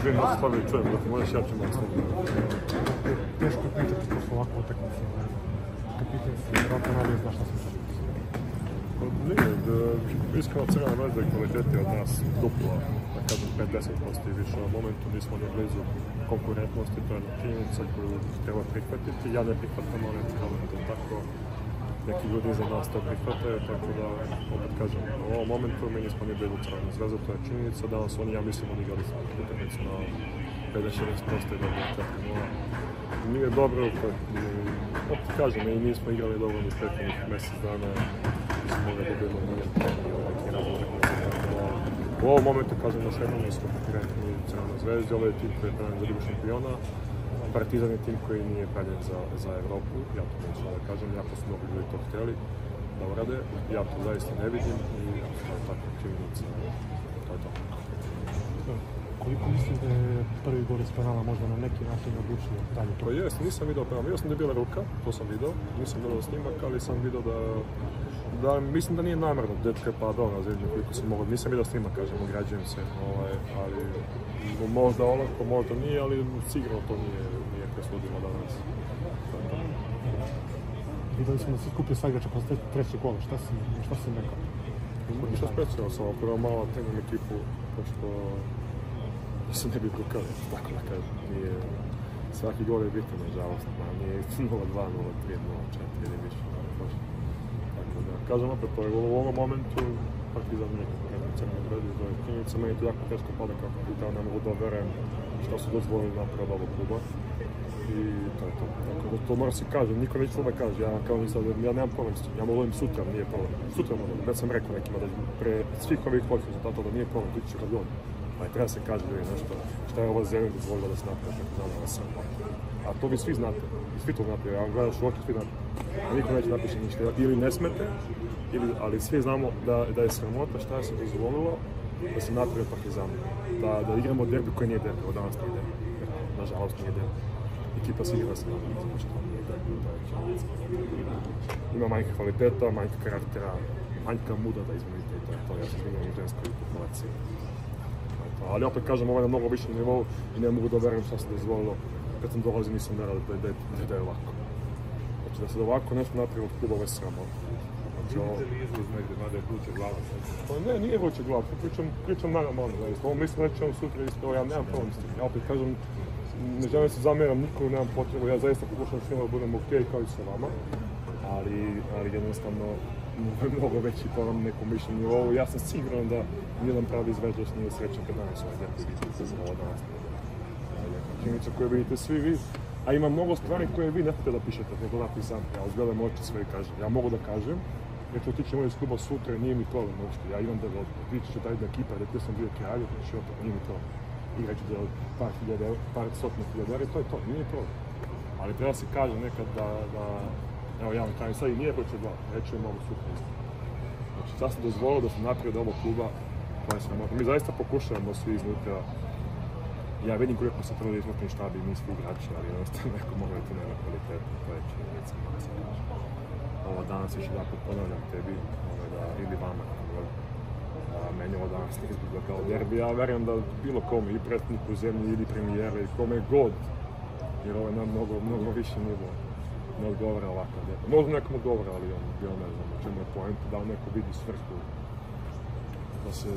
Vidim da se slabo i čujem, da možeš jače malo slabo. Teško je pričati kroz ovakvu utakmicu. Kad pitam se, vjerojatno najbolje znaš šta sam sad. Nije, iskreno Crvena Zvezda je kvaliteti od nas dupla, da kažem 5-10% i više. U momentu nismo ni blizu konkurentnosti, to je činjenica koju treba prihvatiti. Ja ne prihvatam, ali to tako neki ljudi iza nas to prihvataju, tako da, opet kažem, u ovom momentu mi nismo ni blizu Crvena Zvezda, to je činjenica. Danas oni, ja mislim, odigrali utakmicu na 56% i dobro 4-0. Nije dobro, opet kažem, i nismo igrali dobro ni prethodnih mjesec dana. Mogli da budemo neki razložak. U ovom momentu, kažem, još jednom nismo konkurentni Crvena Zvezda, ovo je tim koji je pravljen za Ligu šampiona. Partizan je tim koji nije pravljen za Evropu, ja to neću da kažem, jako su mnogo ljudi to htjeli da urade, ja to zaista ne vidim i to je tako činjenica, to je to. Koliko mislim da je prvi gol iz penala možda na neki način odlučio dalje? Pa jest, nisam vidio penala, vidio sam da je bila ruka, to sam vidio, nisam gledao snimak, ali sam vidio da mislim da nije namjerno, dečko je padao na zemlju koliko sam mogao, nisam vidio snimak, kažem, ograđujem se, ali možda onako, možda nije, ali sigurno to nije presudilo danas. Videli smo da se skupio sva igrača posle trećeg gola, šta si rekao? Ništa specijalno sam, prvo malo tegnem ekipu, pošto se ne bi kukao, tako da kažem, nije, svaki gol je bitan, nažalost, nije 0-2, 0-3, 0-4 ili više, tako da, kažem opet, to je u ovom momentu Partizan nije konkurentni Crvenoj Zvezdi, to je činjenica, meni to jako teško pada kao kapitan, ne mogu da verujem što su dozvolili napred ovog kluba i to je to, tako da to mora se kaže, niko neće to da kaže, ja nemam problem s tim, ja mogu sutra, nije problem, sutra mogu, već sam rekao nekima da pre svih ovih loših rezultata da nije problem, tu će kad god. Pa treba se kaže da je nešto šta je ova zemlja dozvolila da se napravi Partizana na Srba. A to vi svi znate, svi to znate, ja vam gledaš u oči, svi znate. A niko neće napiše ništa, ili ne smete, ali svi znamo da je sramota šta je se dozvolilo da se napravi Partizana. Da igramo derbi koji nije derbi, od danas nije derbi. Nažalost nije derbi. Ekipa se igra sa nama, što nije derbi, to je činjenica. Ima manjka kvaliteta, manjka karaktera, manjka muda da izmenite i to je to, ja sam imam i ženskoj populaciji. Ali opet kažem, ovo je na mnogo višem nivou i ne mogu da verujem šta se dozvolilo. Kad sam dolazio nisam verao da je ovako. Znači da se ovako nešto napravi od kluba, ovo je sramota. Znači ovo... Mada je vruće glava. Pa ne, nije vruće glava, pričam normalno. Ovo mislim da će on sutra isto, ja nemam problem s tim. Ja opet kažem, ne želim se zameram, nikomu nemam potrebu, ja zaista pokušam svima da budem ok kao i sa vama. Ali jednostavno, mnogo veći po vam nekom mišljenju ovo. Ja sam siguran da nijedan pravi izveđač nije srećan kad danas ovaj derbi vidite za ovo danas. Činjenica koje vidite svi vi, a ima mnogo stvari koje vi ne trebate da pišete, nego napisam. Ja uzgledam oči sve i kažem. Ja mogu da kažem, jer to tiče moj iz kluba sutra, nije mi problem uopšte. Ja imam da vidite će ta jedna ekipa, da sam bio kralju, znači opet nije mi problem. Igraću za par stotina hiljada, to je to, nije mi problem. Ali treba se kaže nekad da evo ja vam kažem sad i nije vruće glava, nećemo ovo sutra isto. Znači sad se dozvolilo da se napravi od ovog kluba koja je sramota. Mi zaista pokušavamo svi iznutra. Ja vidim koliko se trudi iznutra i štabi i mi svi igrači, ali jednostavno neko mora da tu nema kvaliteta, to je činjenica, mora se kaže. Ovo danas još jedan put ponavljam tebi, ili vama, meni ovo danas ne izgleda kao derbi. Ja verujem da bilo kome, i predsjedniku zemlje, ili premijera, i kome god, jer ovo je na mnogo više nivo. Ne odgovara ovakav derbi. Možda nekom odgovara, ali on ne znam o čemu je point, da neko vidi svrhu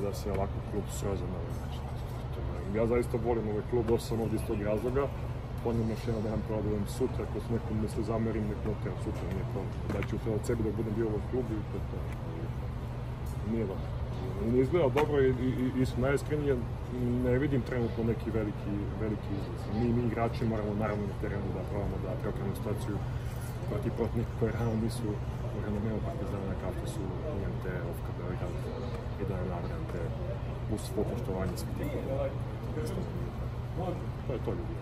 da se ovakav klub sroza na ovaj način. Ja zaista volim ovaj klub, došao sam ovdje iz tog razloga. Ponavljam još jedan dan problem sutra, ako se nekom ne se zamerim, nek noteram sutra, nije problem. Da ću od sebi da budem bio u ovoj klubu i to je to. Nije dobro. Ne izgleda dobro i su najiskrenije, ne vidim trenutno neki veliki izlaz. Mi igrači moramo naravno na terenu da probamo da preokrenemo situaciju protiv protivnika koje realno nisu renomeo Partizana kao što su IMT, Ofka Beograd i da je navrljam te uz svo poštovanje svih tih godina. To je to ljudi.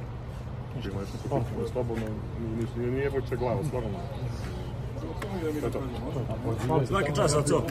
Bilo nešto pokućemo slobodno, nije vruće glava, slobodno. To je to. Svaki čas, a co?